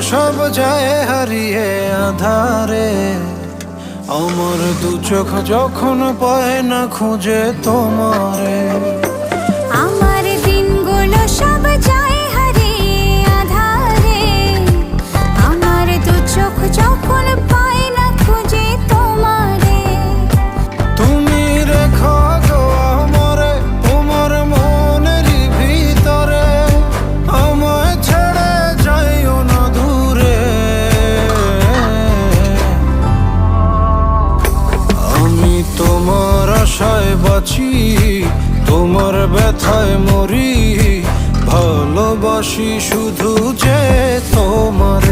সব যায় হারিয়ে আধারে। আমার দু চোখ যখন পায় না খুঁজে তোমারে। আমার দিনগুলো সব যায় হারিয়ে আঁধারে। আমার দু চোখ যখন পায় না খুঁজে তোমারে। তুমি রেখো গো আমারে তোমার মনেরই ভিতরে, আমায় ছেড়ে যাইও না দূরে। আমি তোমার আশায় বাঁচি, তোমার ব্যথায় মরি, ভালোবাসি শুধু যে তোমার।